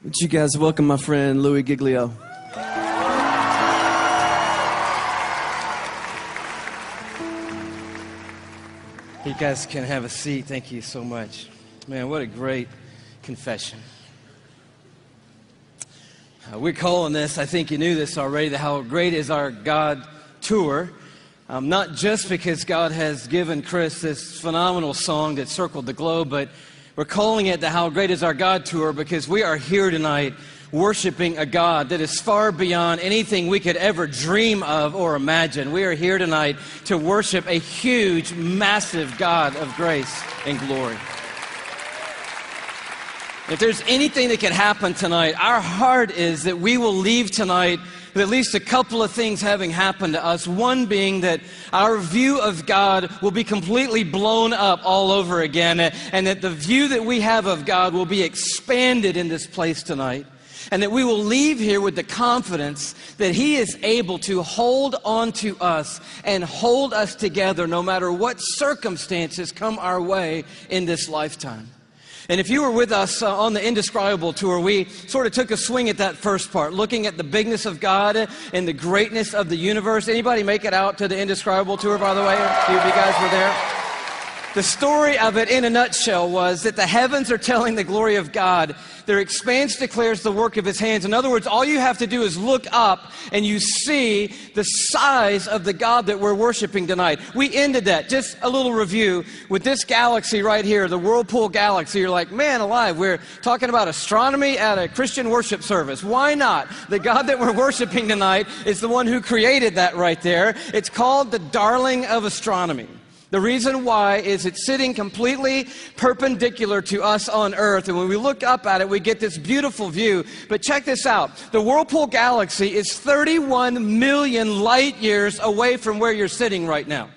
Would you guys welcome my friend Louie Giglio? You guys can have a seat. Thank you so much. Man, what a great confession. We're calling this, I think you knew this already, the How Great Is Our God Tour. Not just because God has given Chris this phenomenal song that circled the globe, but we're calling it the How Great Is Our God Tour because we are here tonight worshiping a God that is far beyond anything we could ever dream of or imagine. We are here tonight to worship a huge, massive God of grace and glory. If there's anything that can happen tonight, our heart is that we will leave tonight with at least a couple of things having happened to us. One being that our view of God will be completely blown up all over again, and that the view that we have of God will be expanded in this place tonight. And that we will leave here with the confidence that He is able to hold on to us and hold us together no matter what circumstances come our way in this lifetime. And if you were with us on the Indescribable Tour, we sort of took a swing at that first part, looking at the bigness of God and the greatness of the universe. Anybody make it out to the Indescribable Tour, by the way? A few of you guys were there. The story of it in a nutshell was that the heavens are telling the glory of God. Their expanse declares the work of His hands. In other words, all you have to do is look up and you see the size of the God that we're worshiping tonight. We ended that, just a little review, with this galaxy right here, the Whirlpool Galaxy. You're like, man alive, we're talking about astronomy at a Christian worship service. Why not? The God that we're worshiping tonight is the one who created that right there. It's called the darling of astronomy. The reason why is it's sitting completely perpendicular to us on Earth. And when we look up at it, we get this beautiful view. But check this out. The Whirlpool Galaxy is 31 million light years away from where you're sitting right now.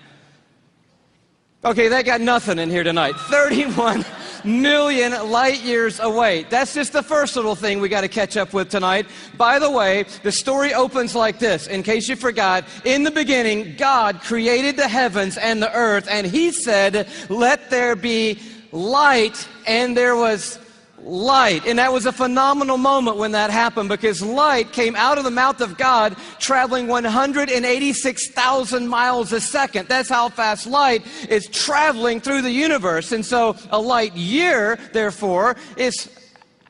Okay, that got nothing in here tonight. 31 million light years away. That's just the first little thing we got to catch up with tonight. By the way, the story opens like this. In case you forgot, in the beginning, God created the heavens and the earth, and He said, "Let there be light," and there was light. And that was a phenomenal moment when that happened, because light came out of the mouth of God traveling 186,000 miles a second. That's how fast light is traveling through the universe. And so a light year, therefore, is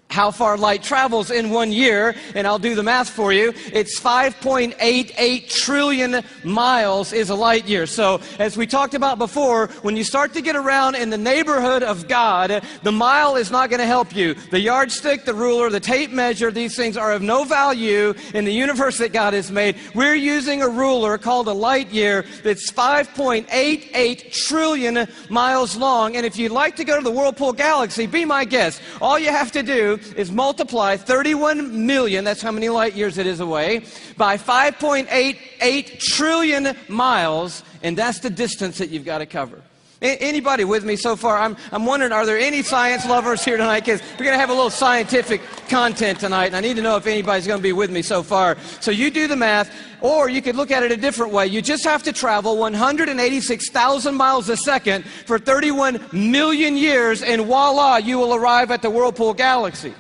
how far light travels in 1 year, and I'll do the math for you. It's 5.88 trillion miles is a light year. So, as we talked about before, when you start to get around in the neighborhood of God, the mile is not going to help you. The yardstick, the ruler, the tape measure, these things are of no value in the universe that God has made. We're using a ruler called a light year that's 5.88 trillion miles long, and if you'd like to go to the Whirlpool Galaxy, be my guest. All you have to do is multiply 31 million, that's how many light years it is away, by 5.88 trillion miles, and that's the distance that you've got to cover. Anybody with me so far? I'm wondering, are there any science lovers here tonight? Because we're going to have a little scientific content tonight, and I need to know if anybody's going to be with me so far. So you do the math, or you could look at it a different way. You just have to travel 186,000 miles a second for 31 million years, and voila, you will arrive at the Whirlpool Galaxy.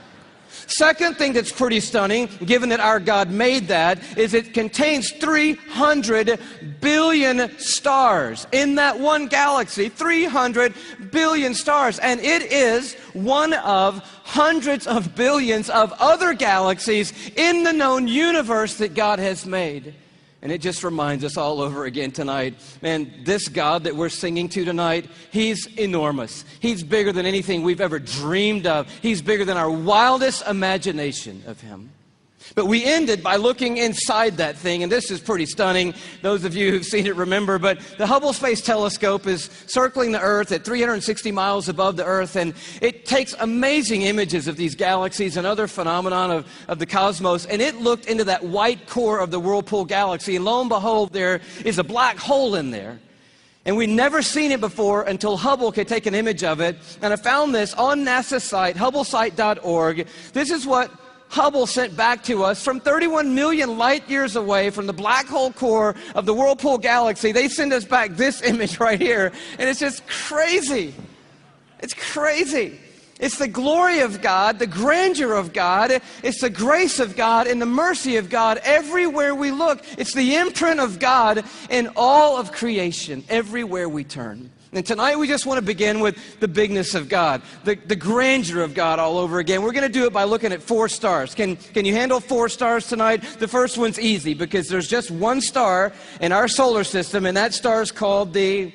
Second thing that's pretty stunning, given that our God made that, is it contains 300 billion stars. In that one galaxy, 300 billion stars. And it is one of hundreds of billions of other galaxies in the known universe that God has made. And it just reminds us all over again tonight, man, this God that we're singing to tonight, He's enormous. He's bigger than anything we've ever dreamed of. He's bigger than our wildest imagination of Him. But we ended by looking inside that thing, and this is pretty stunning. Those of you who've seen it remember, but the Hubble Space Telescope is circling the Earth at 360 miles above the Earth, and it takes amazing images of these galaxies and other phenomenon of the cosmos, and it looked into that white core of the Whirlpool Galaxy, and lo and behold, there is a black hole in there. And we'd never seen it before until Hubble could take an image of it, and I found this on NASA's site, hubblesite.org. This is what Hubble sent back to us from 31 million light years away from the black hole core of the Whirlpool Galaxy. They send us back this image right here, and it's just crazy. It's crazy. It's the glory of God, the grandeur of God. It's the grace of God and the mercy of God everywhere we look. It's the imprint of God in all of creation, everywhere we turn. And tonight we just want to begin with the bigness of God, the grandeur of God all over again. We're going to do it by looking at 4 stars. Can you handle 4 stars tonight? The first one's easy because there's just one star in our solar system, and that star is called the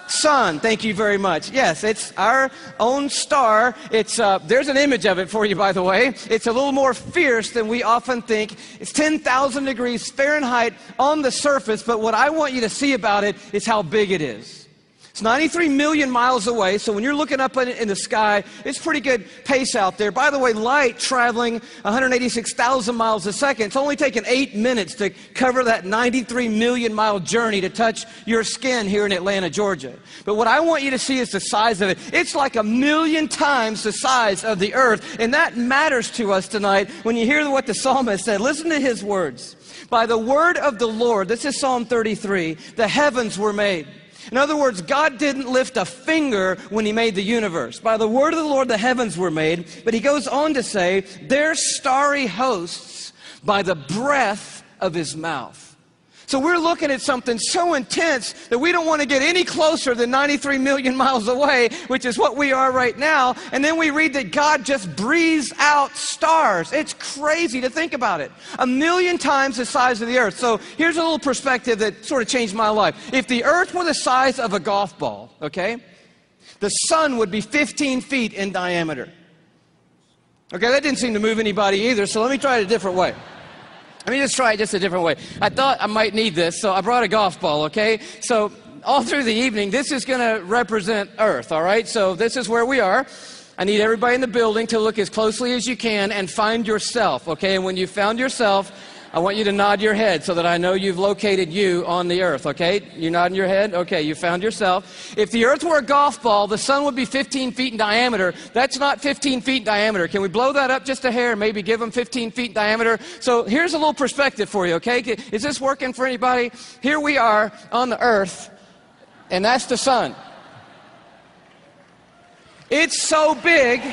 sun. Thank you very much. Yes, it's our own star. It's there's an image of it for you, by the way. It's a little more fierce than we often think. It's 10,000 degrees Fahrenheit on the surface, but what I want you to see about it is how big it is. It's 93 million miles away, so when you're looking up in the sky, it's pretty good pace out there. By the way, light traveling 186,000 miles a second. It's only taken 8 minutes to cover that 93 million mile journey to touch your skin here in Atlanta, Georgia. But what I want you to see is the size of it. It's like 1,000,000 times the size of the earth, and that matters to us tonight when you hear what the psalmist said. Listen to his words. By the word of the Lord, this is Psalm 33, the heavens were made. In other words, God didn't lift a finger when he made the universe. By the word of the Lord, the heavens were made. But he goes on to say, their starry hosts by the breath of his mouth. So we're looking at something so intense that we don't want to get any closer than 93 million miles away, which is what we are right now. And then we read that God just breathes out stars. It's crazy to think about it. 1,000,000 times the size of the earth. So here's a little perspective that sort of changed my life. If the earth were the size of a golf ball, okay, the sun would be 15 feet in diameter. Okay, that didn't seem to move anybody either, so let me try it a different way. Let me just try it just a different way. I thought I might need this, so I brought a golf ball, okay? So all through the evening, this is going to represent Earth, all right? So this is where we are. I need everybody in the building to look as closely as you can and find yourself, okay? And when you found yourself, I want you to nod your head so that I know you've located you on the earth, okay? You're nodding your head? Okay, you found yourself. If the earth were a golf ball, the sun would be 15 feet in diameter. That's not 15 feet in diameter. Can we blow that up just a hair, maybe give them 15 feet in diameter? So here's a little perspective for you, okay? Is this working for anybody? Here we are on the earth, and that's the sun. It's so big,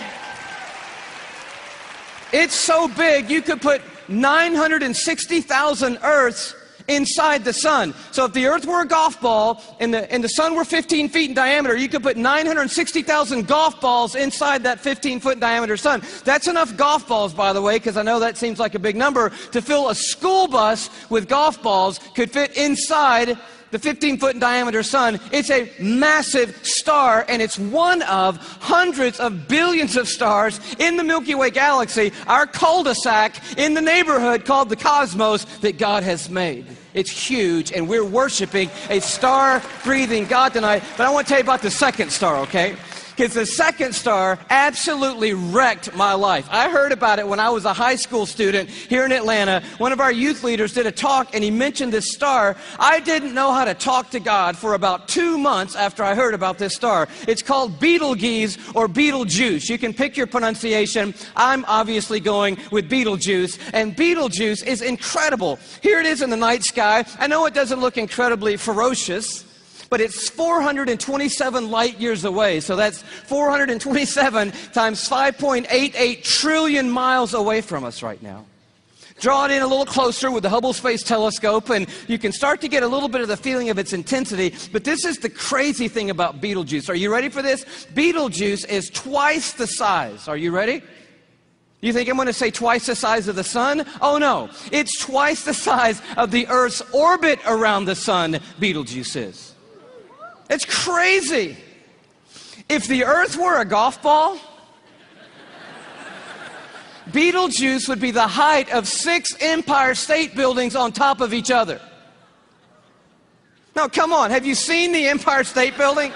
you could put 960,000 Earths inside the sun. So if the earth were a golf ball and the sun were 15 feet in diameter, you could put 960,000 golf balls inside that 15-foot diameter sun. That's enough golf balls, by the way, because I know that seems like a big number, to fill a school bus with golf balls could fit inside the 15-foot in diameter sun. It's a massive star, and it's one of hundreds of billions of stars in the Milky Way galaxy, our cul-de-sac in the neighborhood called the cosmos that God has made. It's huge, and we're worshiping a star-breathing God tonight. But I want to tell you about the second star, okay? Because the second star absolutely wrecked my life. I heard about it when I was a high school student here in Atlanta. One of our youth leaders did a talk, and he mentioned this star. I didn't know how to talk to God for about 2 months after I heard about this star. It's called Betelgeuse or Betelgeuse. You can pick your pronunciation. I'm obviously going with Betelgeuse, and Betelgeuse is incredible. Here it is in the night sky. I know it doesn't look incredibly ferocious, but it's 427 light years away. So that's 427 times 5.88 trillion miles away from us right now. Draw it in a little closer with the Hubble Space Telescope, and you can start to get a little bit of the feeling of its intensity. But this is the crazy thing about Betelgeuse. Are you ready for this? Betelgeuse is twice the size. Are you ready? You think I'm going to say twice the size of the sun? Oh no, it's twice the size of the Earth's orbit around the sun, Betelgeuse is. It's crazy. If the earth were a golf ball, Betelgeuse would be the height of 6 Empire State Buildings on top of each other. Now, come on, have you seen the Empire State Building?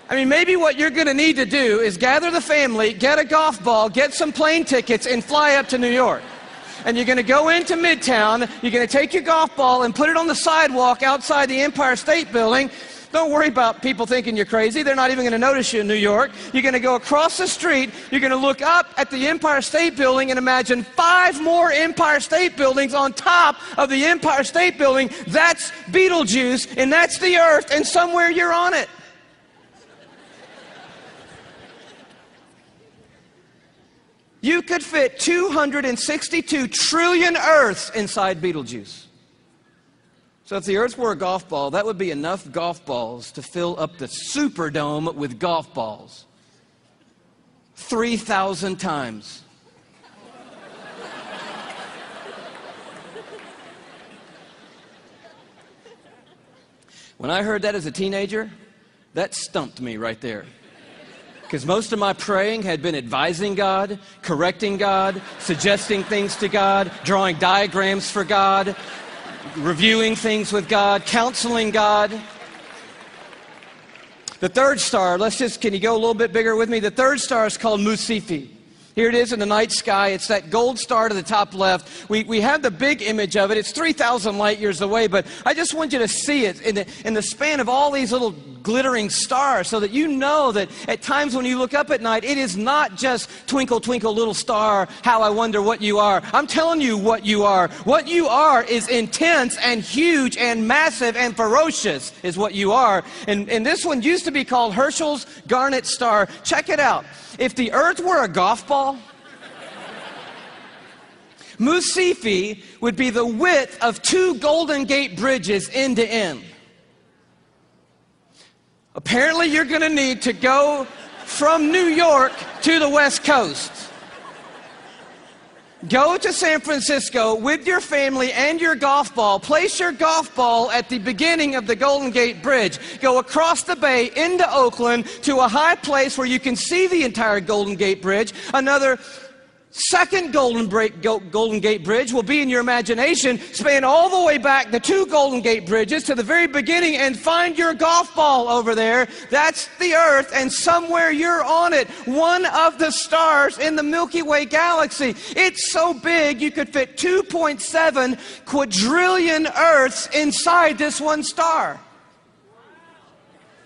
I mean, maybe what you're going to need to do is gather the family, get a golf ball, get some plane tickets, and fly up to New York. And you're going to go into Midtown, you're going to take your golf ball and put it on the sidewalk outside the Empire State Building. Don't worry about people thinking you're crazy. They're not even going to notice you in New York. You're going to go across the street. You're going to look up at the Empire State Building and imagine 5 more Empire State Buildings on top of the Empire State Building. That's Betelgeuse, and that's the Earth, and somewhere you're on it. You could fit 262 trillion Earths inside Betelgeuse. So if the Earth were a golf ball, that would be enough golf balls to fill up the Superdome with golf balls. 3,000 times. When I heard that as a teenager, that stumped me right there. Because most of my praying had been advising God, correcting God, suggesting things to God, drawing diagrams for God, reviewing things with God, counseling God. The third star, can you go a little bit bigger with me? The third star is called Musifi. Here it is in the night sky. It's that gold star to the top left. We have the big image of it. It's 3,000 light years away, but I just want you to see it in the span of all these little glittering stars so that you know that at times when you look up at night, it is not just twinkle, twinkle, little star, how I wonder what you are. I'm telling you what you are. What you are is intense and huge and massive and ferocious is what you are. And this one used to be called Herschel's Garnet Star. Check it out. If the Earth were a golf ball, Musifi would be the width of 2 Golden Gate bridges end to end. Apparently, you're going to need to go from New York to the West Coast. Go to San Francisco with your family and your golf ball. Place your golf ball at the beginning of the Golden Gate Bridge. Go across the bay into Oakland to a high place where you can see the entire Golden Gate Bridge. Another second Golden Gate Bridge will be in your imagination. Span all the way back the 2 Golden Gate Bridges to the very beginning and find your golf ball over there. That's the Earth, and somewhere you're on it. One of the stars in the Milky Way galaxy. It's so big you could fit 2.7 quadrillion Earths inside this one star.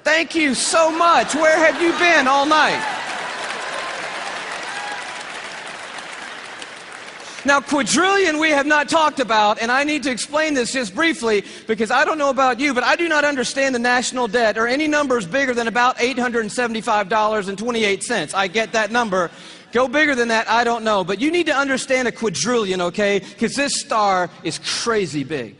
Thank you so much. Where have you been all night? Now, quadrillion we have not talked about, and I need to explain this just briefly because I don't know about you, but I do not understand the national debt or any numbers bigger than about $875.28. I get that number. Go bigger than that, I don't know. But you need to understand a quadrillion, okay? Because this star is crazy big.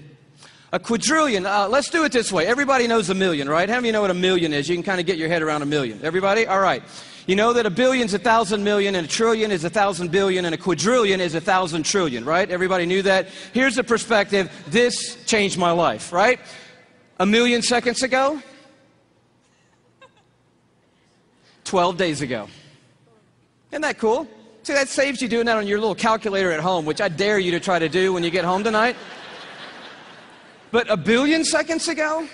A quadrillion, let's do it this way. Everybody knows a million, right? How many of you know what a million is? You can kind of get your head around a million. Everybody? All right. You know that a billion's 1,000 million, and a trillion is 1,000 billion, and a quadrillion is 1,000 trillion, right? Everybody knew that? Here's the perspective. This changed my life, right? A million seconds ago, 12 days ago. Isn't that cool? See, that saves you doing that on your little calculator at home, which I dare you to try to do when you get home tonight. But a billion seconds ago?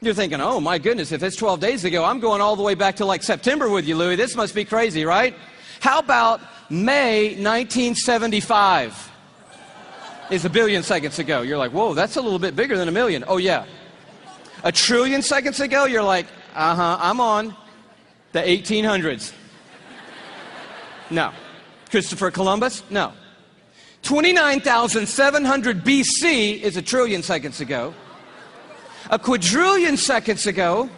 You're thinking, oh my goodness, if it's 12 days ago, I'm going all the way back to like September with you, Louie. This must be crazy, right? How about May 1975 is a billion seconds ago? You're like, whoa, that's a little bit bigger than a million. Oh yeah. A trillion seconds ago, you're like, I'm on the 1800s. No. Christopher Columbus? No. 29,700 BC is a trillion seconds ago. A quadrillion seconds ago,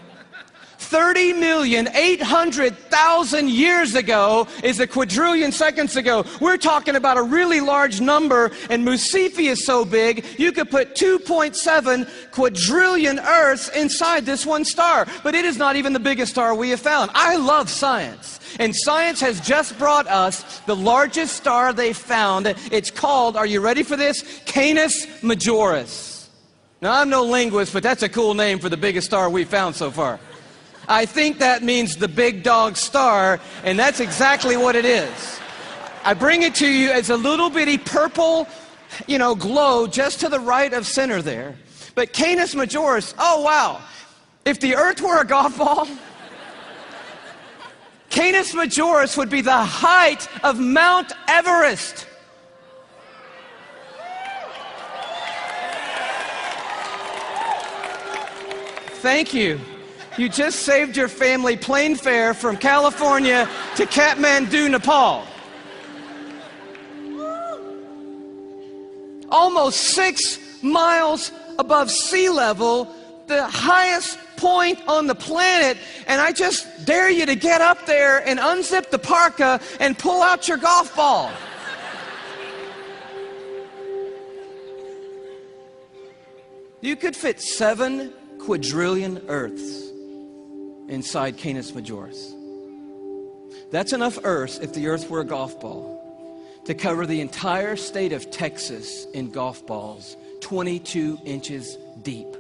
30,800,000 years ago is a quadrillion seconds ago. We're talking about a really large number, and Musifi is so big, you could put 2.7 quadrillion Earths inside this one star. But it is not even the biggest star we have found. I love science, and science has just brought us the largest star they found. It's called, are you ready for this? Canis Majoris. Now, I'm no linguist, but that's a cool name for the biggest star we've found so far. I think that means the big dog star, and that's exactly what it is. I bring it to you as a little bitty purple, glow just to the right of center there. But Canis Majoris, oh wow. If the Earth were a golf ball, Canis Majoris would be the height of Mount Everest. Thank you. You just saved your family plane fare from California to Kathmandu, Nepal. Almost 6 miles above sea level, the highest point on the planet, and I just dare you to get up there and unzip the parka and pull out your golf ball. You could fit 7 quadrillion Earths inside Canis Majoris. That's enough Earths, if the Earth were a golf ball, to cover the entire state of Texas in golf balls, 22 inches deep.